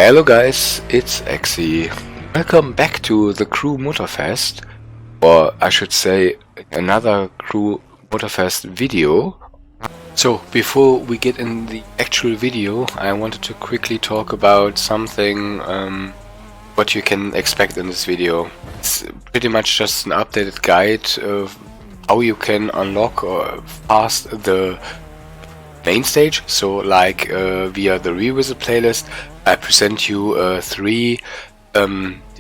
Hello guys, it's Exi. Welcome back to the Crew Motorfest, or I should say another Crew Motorfest video. So before we get in the actual video, I wanted to quickly talk about something what you can expect in this video. It's pretty much just an updated guide of how you can unlock or pass the main stage. So like via the Revisit playlist, I present you 3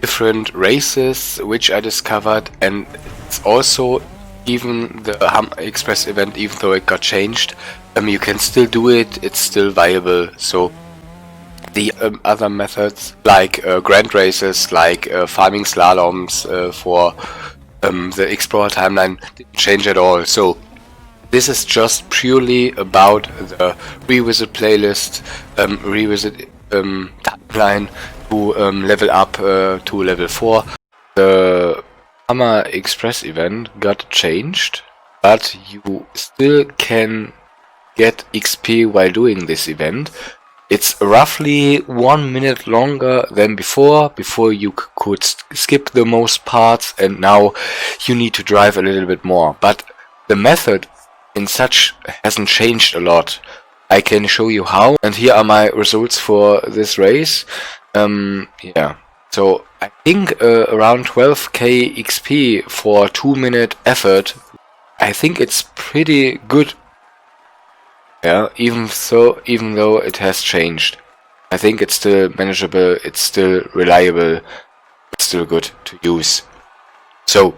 different races which I discovered, and it's also even the Express event, even though it got changed, you can still do it, it's still viable. So the other methods like grand races, like farming slaloms for the Explorer timeline didn't change at all. So this is just purely about the Revisit playlist, Revisit timeline to level up to level 4. The Hammer Express event got changed, but you still can get XP while doing this event. It's roughly 1 minute longer than before. Before you could skip the most parts, and now you need to drive a little bit more. But the method in such hasn't changed a lot. I can show you how, and here are my results for this race. Yeah, so I think around 12k XP for 2-minute effort. I think it's pretty good. Yeah, even though it has changed, I think it's still manageable, it's still reliable, it's still good to use. So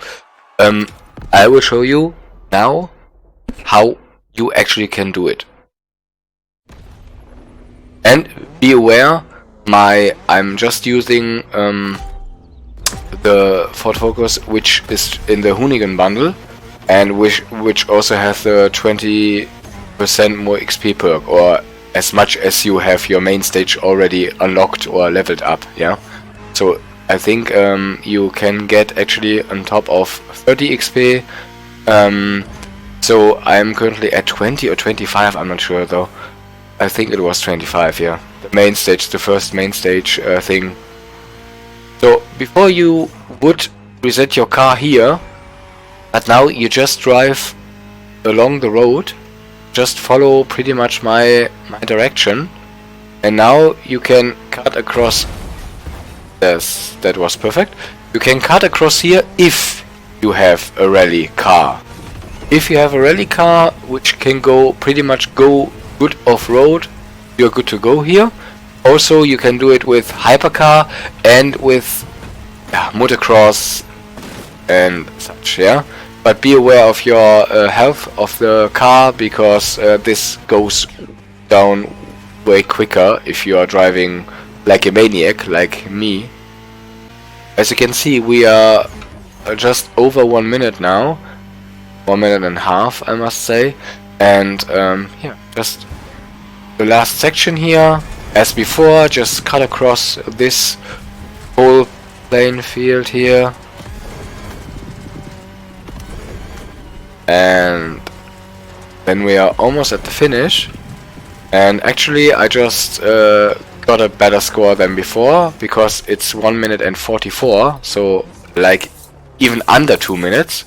I will show you now how you actually can do it. And be aware, I'm just using the Ford Focus, which is in the Hoonigan bundle, and which also has the 20% more XP perk, or as much as you have your main stage already unlocked or leveled up. Yeah, so I think you can get actually on top of 30 XP. So I'm currently at 20 or 25, I'm not sure though. I think it was 25, yeah. The main stage, the first main stage thing. So before you would reset your car here, but now you just drive along the road, just follow pretty much my direction, and now you can cut across. Yes, that was perfect. You can cut across here if you have a rally car. If you have a rally car which can pretty much go good off-road, you're good to go here. Also, you can do it with hypercar and with motocross and such, yeah. But be aware of your health of the car, because this goes down way quicker if you are driving like a maniac, like me. As you can see, we are just over 1 minute now. 1 minute and a half, I must say. And yeah, just the last section here. As before, just cut across this whole plain field here. And then we are almost at the finish. And actually I just got a better score than before, because it's 1 minute and 44, so like even under 2 minutes.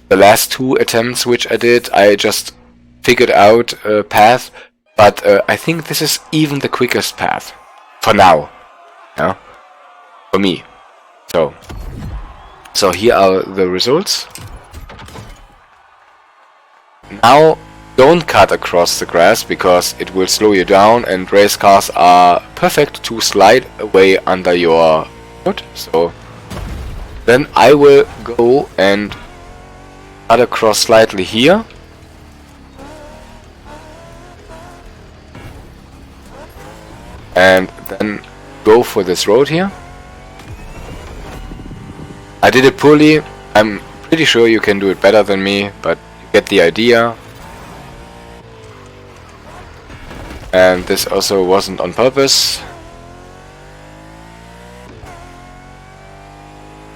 The last 2 attempts which I did, I just figured out a path, but I think this is even the quickest path for now, yeah, for me. So here are the results. Now don't cut across the grass, because it will slow you down, and race cars are perfect to slide away under your foot. So then I will go and cut across slightly here. And then go for this road here. I did it poorly. I'm pretty sure you can do it better than me, but you get the idea. And this also wasn't on purpose.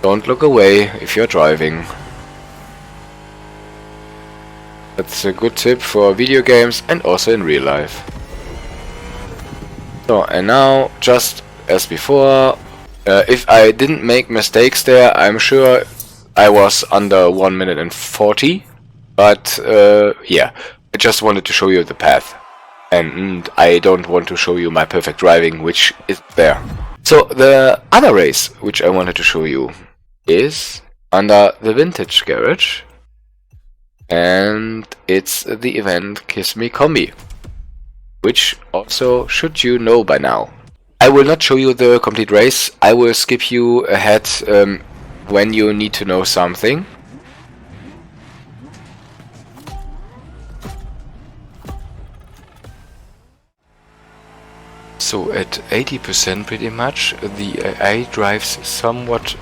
Don't look away if you're driving. That's a good tip for video games and also in real life. So, and now just as before. If I didn't make mistakes there, I'm sure I was under 1 minute and 40. But yeah, I just wanted to show you the path. And I don't want to show you my perfect driving, which is there. So the other race, which I wanted to show you, is under the Vintage Garage. And it's the event Kiss Me Combi, which also should you know by now. I will not show you the complete race. I will skip you ahead when you need to know something. So at 80% pretty much, the AI drives somewhat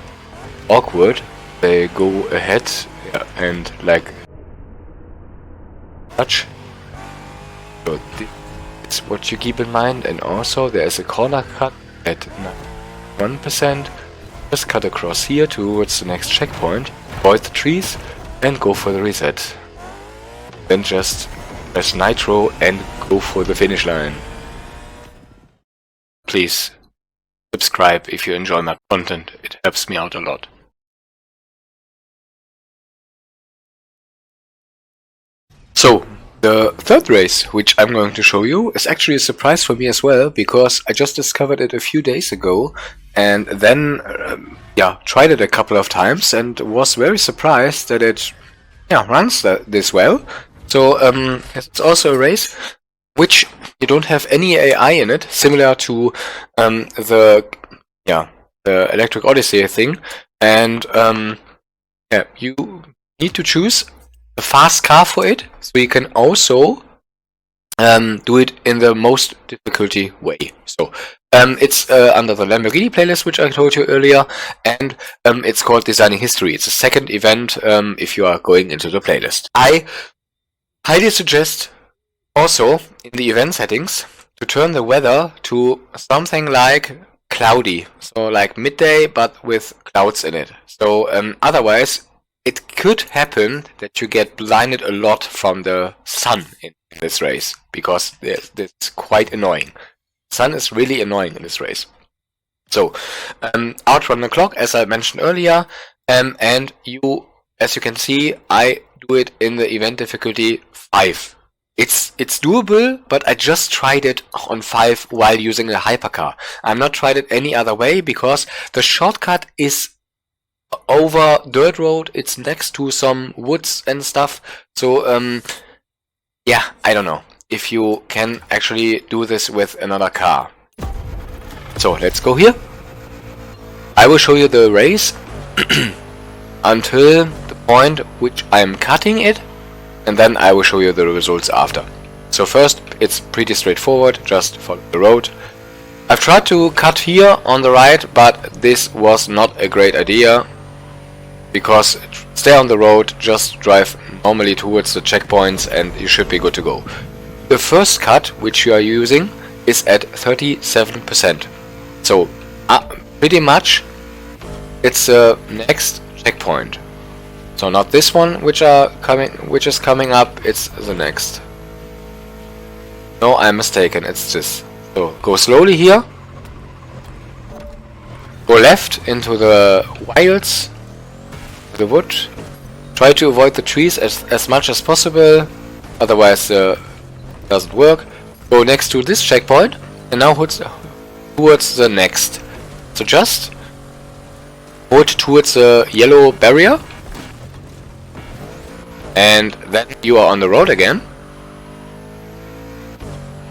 awkward. They go ahead and like touch. So that's what you keep in mind. And also there is a corner cut at 1%. Just cut across here towards the next checkpoint, avoid the trees and go for the reset. Then just press nitro and go for the finish line. Please subscribe if you enjoy my content, it helps me out a lot. So, the third race, which I'm going to show you, is actually a surprise for me as well, because I just discovered it a few days ago, and then, tried it a couple of times, and was very surprised that it, runs this well. So, it's also a race which you don't have any AI in it, similar to the Electric Odyssey thing, and you need to choose a fast car for it, so you can also do it in the most difficulty way. So it's under the Lamborghini playlist, which I told you earlier, and it's called Designing History. It's a second event if you are going into the playlist. I highly suggest also in the event settings to turn the weather to something like cloudy, so like midday but with clouds in it. So otherwise it could happen that you get blinded a lot from the sun in this race, because it's quite annoying. Sun is really annoying in this race. So outrun the clock, as I mentioned earlier, and you, as you can see, I do it in the event difficulty 5. It's doable, but I just tried it on 5 while using a hypercar. I'm not tried it any other way, because the shortcut is over dirt road. It's next to some woods and stuff. So I don't know if you can actually do this with another car. So let's go here. I will show you the race until the point which I'm cutting it, and then I will show you the results after. So first, it's pretty straightforward, just follow the road. I've tried to cut here on the right, but this was not a great idea, because stay on the road, just drive normally towards the checkpoints and you should be good to go. The first cut, which you are using, is at 37%. So pretty much it's the next checkpoint. So not this one which is coming up, it's the next. No, I'm mistaken, it's this. So go slowly here. Go left into the wilds, the wood. Try to avoid the trees as much as possible, otherwise it doesn't work. Go next to this checkpoint and now towards the next. So just hold towards the yellow barrier, and then you are on the road again.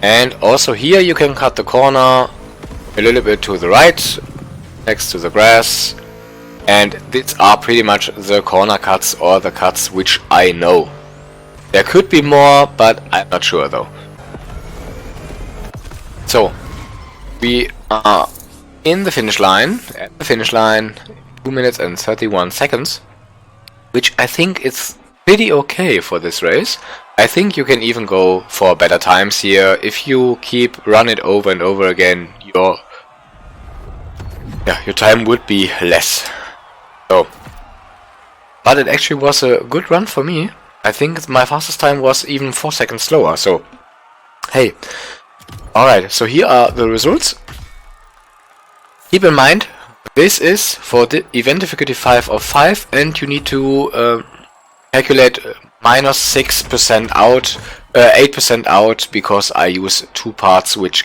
And also here you can cut the corner a little bit to the right, next to the grass. And these are pretty much the corner cuts, or the cuts which I know. There could be more, but I'm not sure though. So we are in the finish line, at the finish line, 2 minutes and 31 seconds, which I think is pretty okay for this race. I think you can even go for better times here. If you keep running it over and over again, your time would be less. So, but it actually was a good run for me. I think my fastest time was even 4 seconds slower. So, hey, alright. So here are the results. keep in mind, this is for the event difficulty 5 of 5, and you need to calculate minus 6% out, 8% out, because I use 2 parts which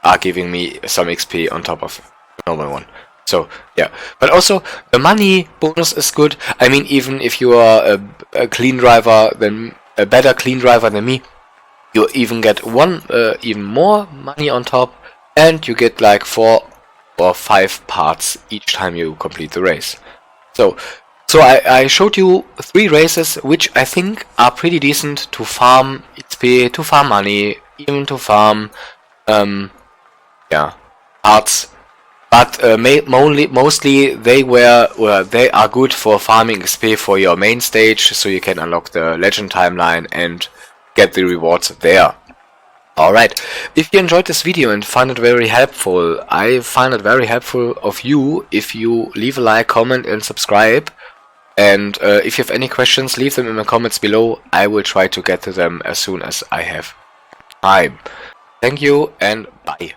are giving me some XP on top of the normal one. So yeah, but also the money bonus is good. I mean, even if you are a clean driver, then a better clean driver than me, you even get even more money on top, and you get like 4 or 5 parts each time you complete the race. So I showed you 3 races which I think are pretty decent to farm XP, to farm money, even to farm parts. But mostly they are good for farming XP for your main stage, so you can unlock the legend timeline and get the rewards there. Alright, if you enjoyed this video and found it very helpful, I find it very helpful of you if you leave a like, comment and subscribe. And if you have any questions, leave them in the comments below. I will try to get to them as soon as I have time. Thank you and bye.